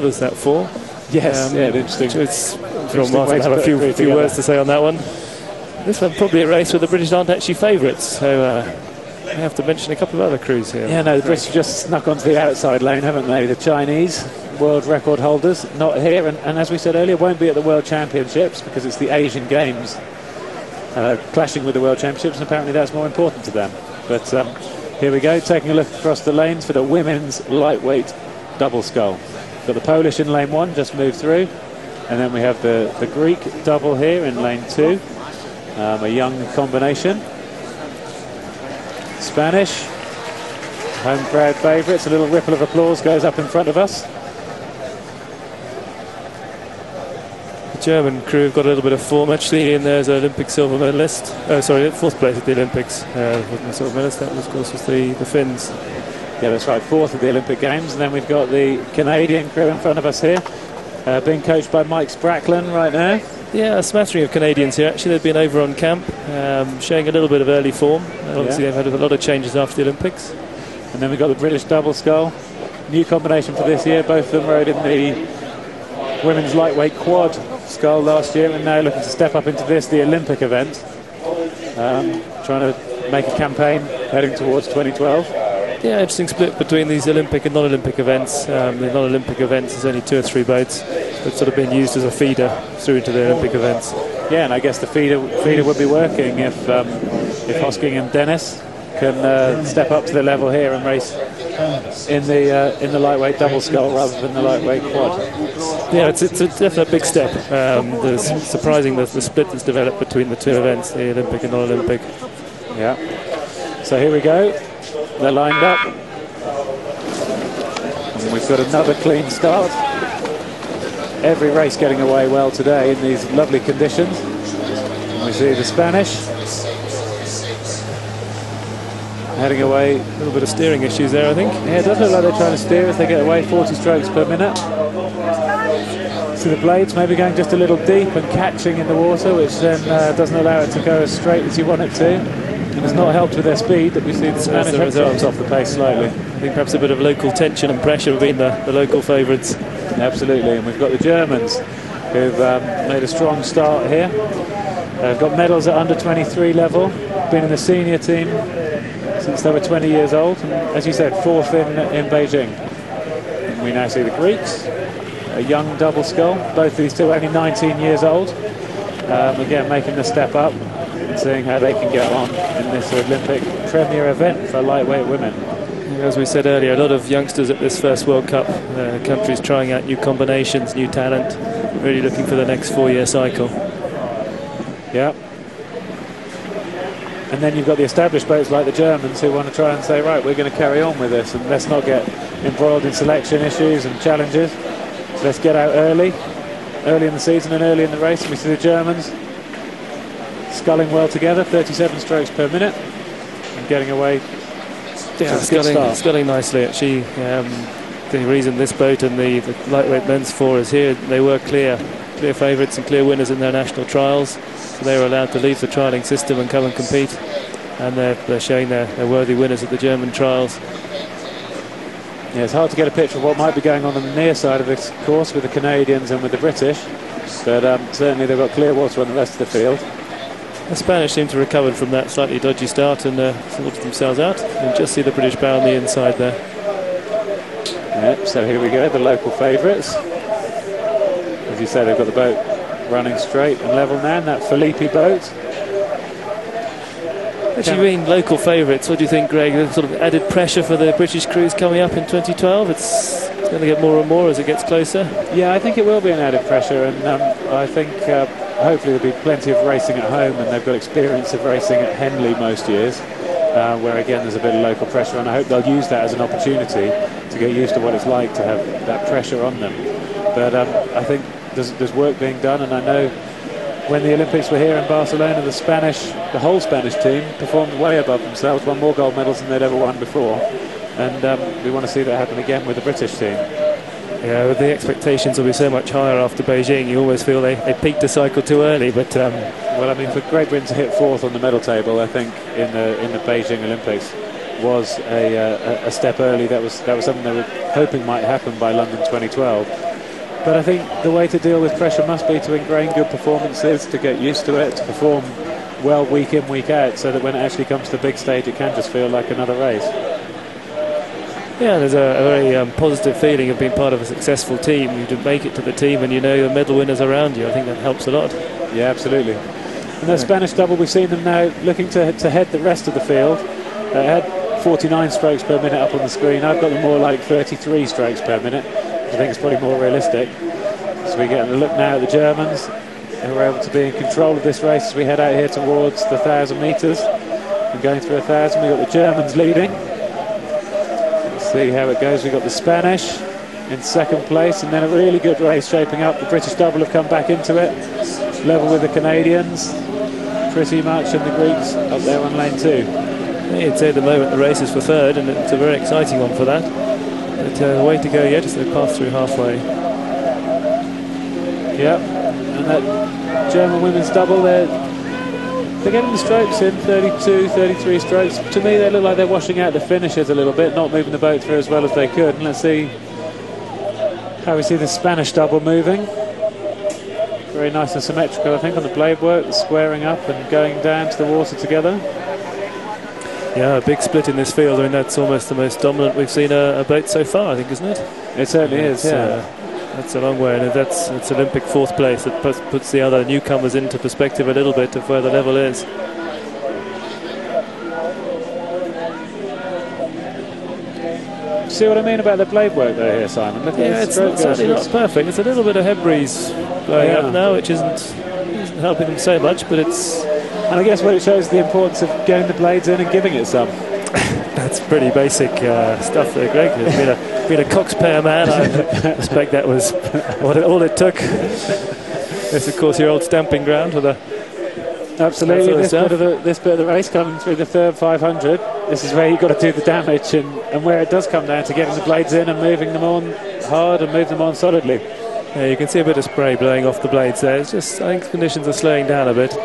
was that for? Yes, yeah, interesting. Martin have a few words to say on that one. This one probably a race where the British aren't actually favourites, so I have to mention a couple of other crews here. Yeah, no, the British just snuck onto the outside lane, haven't they? The Chinese world record holders not here, and as we said earlier, won't be at the World Championships because it's the Asian Games clashing with the World Championships, and apparently that's more important to them. But here we go, taking a look across the lanes for the women's lightweight double scull. Got the Polish in lane 1, just moved through, and then we have the Greek double here in lane 2, a young combination. Spanish, home crowd favourites. A little ripple of applause goes up in front of us. The German crew have got a little bit of form actually in there as an Olympic silver medalist. Sorry, 4th place at the Olympics. Silver medalist, that was, of course, was the Finns. Yeah, that's right, 4th at the Olympic Games. And then we've got the Canadian crew in front of us here, being coached by Mike Spracklin right now. Yeah, a smattering of Canadians here. Actually, they've been over on camp, showing a little bit of early form. Obviously, they've had a lot of changes after the Olympics. And then we've got the British double scull. New combination for this year. Both of them rode in the women's lightweight quad scull last year, and now looking to step up into this, the Olympic event. Trying to make a campaign heading towards 2012. Yeah, interesting split between these Olympic and non-Olympic events. The non-Olympic events, there's only 2 or 3 boats that's sort of been used as a feeder through into the Olympic events. Yeah, and I guess the feeder would be working if Hosking and Dennis can step up to the level here and race in the lightweight double scull rather than the lightweight quad. Yeah, it's a definite big step. There's surprising the split that's developed between the 2 events, the Olympic and non-Olympic. Yeah. So here we go. They're lined up. And we've got another clean start. Every race getting away well today in these lovely conditions. And we see the Spanish heading away. A little bit of steering issues there, I think. Yeah, it does look like they're trying to steer as they get away, 40 strokes per minute. See the blades maybe going just a little deep and catching in the water, which then doesn't allow it to go as straight as you want it to. And has not helped with their speed that we see the Spanish have dropped off the pace slightly. I think perhaps a bit of local tension and pressure have been the local favourites. Absolutely, and we've got the Germans who've made a strong start here. They've got medals at under 23 level, been in the senior team since they were 20 years old, and as you said, 4th in Beijing. And we now see the Greeks, a young double scull, both of these two only 19 years old, again making the step up and seeing how they can get on in this Olympic premier event for lightweight women. As we said earlier, a lot of youngsters at this first World Cup, countries trying out new combinations, new talent, really looking for the next 4-year cycle. Yeah. And then you've got the established boats like the Germans who want to try and say, right, we're going to carry on with this and let's not get embroiled in selection issues and challenges. So let's get out early in the season and early in the race. And we see the Germans sculling well together, 37 strokes per minute, and getting away. Yeah, sculling nicely actually. The reason this boat and the lightweight men's 4 is here, they were clear favourites and clear winners in their national trials, so they were allowed to leave the trialling system and come and compete, and they're showing they're worthy winners at the German trials. Yeah, it's hard to get a picture of what might be going on the near side of this course with the Canadians and with the British, but certainly they've got clear water on the rest of the field. The Spanish seem to have recovered from that slightly dodgy start and sorted themselves out. You can just see the British bow on the inside there. Yep, so here we go, the local favourites. As you say, they've got the boat running straight and level now, and that Filippi boat. Actually, being local favourites, what do you think, Greg? The sort of added pressure for the British crews coming up in 2012? It's going to get more and more as it gets closer. Yeah, I think it will be an added pressure, and I think hopefully there'll be plenty of racing at home, and they've got experience of racing at Henley most years, where again there's a bit of local pressure, and I hope they'll use that as an opportunity to get used to what it's like to have that pressure on them. But I think there's work being done, and I know when the Olympics were here in Barcelona, the whole Spanish team performed way above themselves, won more gold medals than they'd ever won before, and we want to see that happen again with the British team. Yeah, the expectations will be so much higher after Beijing. You always feel they peaked a cycle too early, but well, I mean, for Great Britain to hit 4th on the medal table, I think in the Beijing Olympics was a step early. That was something they were hoping might happen by London 2012. But I think the way to deal with pressure must be to ingrain good performances, to get used to it, to perform well week in, week out, so that when it actually comes to the big stage, it can just feel like another race. Yeah, there's a very positive feeling of being part of a successful team. You make it to the team and you know the medal winners around you. I think that helps a lot. Yeah, absolutely. And that Spanish double, we've seen them now looking to head the rest of the field. They had 49 strokes per minute up on the screen. I've got them more like 33 strokes per minute. I think it's probably more realistic. So we get a look now at the Germans, who are able to be in control of this race as we head out here towards the 1,000 metres. And going through 1,000, we've got the Germans leading. Let's see how it goes. We've got the Spanish in second place, and then a really good race shaping up. The British double have come back into it, level with the Canadians pretty much, and the Greeks up there on lane 2. You'd say at the moment the race is for third, and it's a very exciting one for that. But the way to go yet is they've passed through halfway. Yep, and that German women's double, they're getting the strokes in, 32, 33 strokes. To me, they look like they're washing out the finishes a little bit, not moving the boat through as well as they could. And let's see how we see the Spanish double moving. Very nice and symmetrical, I think, on the blade work, squaring up and going down to the water together. Yeah, a big split in this field. I mean, that's almost the most dominant we've seen a boat so far, I think, isn't it? It certainly is, yeah. That's a long way, and it's Olympic fourth place. It puts the other newcomers into perspective a little bit of where the level is. See what I mean about the blade work though here, Simon? Look, yeah, it's certainly not perfect. It's a little bit of head breeze blowing up now, which isn't helping them so much, but it's... And I guess what it shows is the importance of getting the blades in and giving it some. That's pretty basic stuff there, Greg. Being a coxpair man, I suspect that was all it took. It's, of course, your old stamping ground for the... Absolutely, this bit of the race coming through the third 500. This is where you've got to do the damage, and where it does come down to getting the blades in and moving them on hard and move them on solidly. Yeah, you can see a bit of spray blowing off the blades there. It's just, I think conditions are slowing down a bit.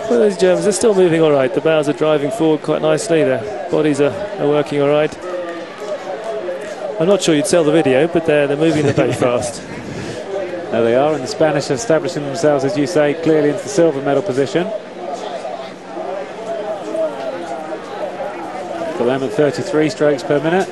Well, those Germans are still moving all right. The bows are driving forward quite nicely. Their bodies are working all right. I'm not sure you'd sell the video, but they're moving the boat fast. There they are, and the Spanish are establishing themselves, as you say, clearly into the silver medal position. Got them at 33 strokes per minute.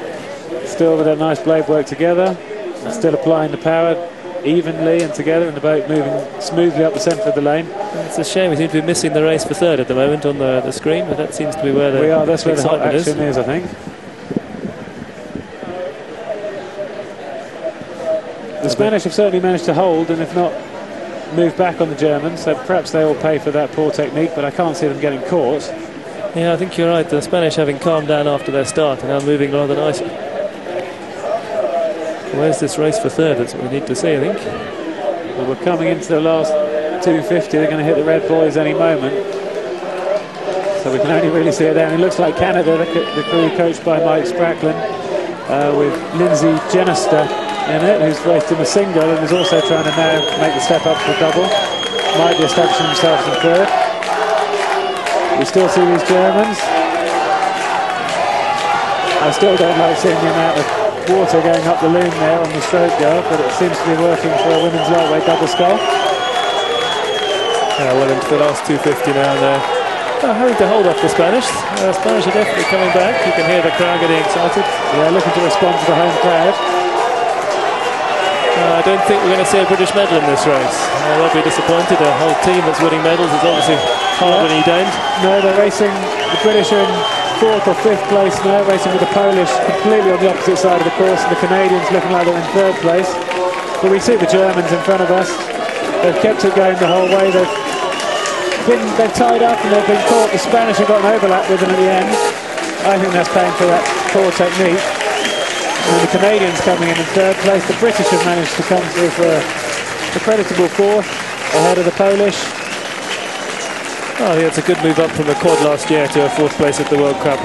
Still with that nice blade work together. And still applying the power evenly and together, and the boat moving smoothly up the centre of the lane. It's a shame we seem to be missing the race for third at the moment on the screen, but that seems to be where that's where the hot action is, I think. The Spanish have certainly managed to hold, and if not, move back on the Germans, so perhaps they will pay for that poor technique, but I can't see them getting caught. Yeah, I think you're right. The Spanish, having calmed down after their start, are now moving rather nicely. Where's this race for third? That's what we need to see, I think. Well, we're coming into the last 250. They're going to hit the red buoys any moment. So we can only really see it there. And it looks like Canada, the crew coached by Mike Spracklin, with Lindsay Jenister in it, who's raced in the single and is also trying to now make the step up to the double. Might be establishing themselves in third. We still see these Germans. I still don't like seeing the amount of water going up the loom there on the stroke guard, but it seems to be working for a women's lightweight double scull. Well into the last 250 now, and having to hold off the Spanish. Spanish are definitely coming back. You can hear the crowd getting excited. Yeah, looking to respond to the home crowd. I don't think we're going to see a British medal in this race. They'll be disappointed. A whole team that's winning medals is obviously hard when you don't. No, they're racing. The British are in fourth or fifth place now, racing with the Polish completely on the opposite side of the course, and the Canadians looking like they're in third place. But we see the Germans in front of us. They've kept it going the whole way. They're tied up and they've been caught. The Spanish have got an overlap with them at the end. I think that's paying for that poor technique. And the Canadians coming in third place. The British have managed to come through for a creditable fourth ahead of the Polish. Oh, yeah, it's a good move up from the quad last year to a fourth place at the World Cup.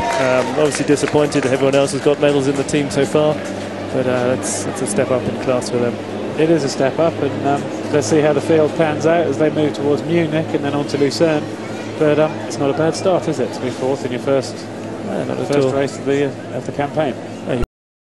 Obviously disappointed everyone else has got medals in the team so far, but that's a step up in class for them. It is a step up, and let's see how the field pans out as they move towards Munich and then on to Lucerne. But it's not a bad start, is it, to be fourth in your first race of the campaign?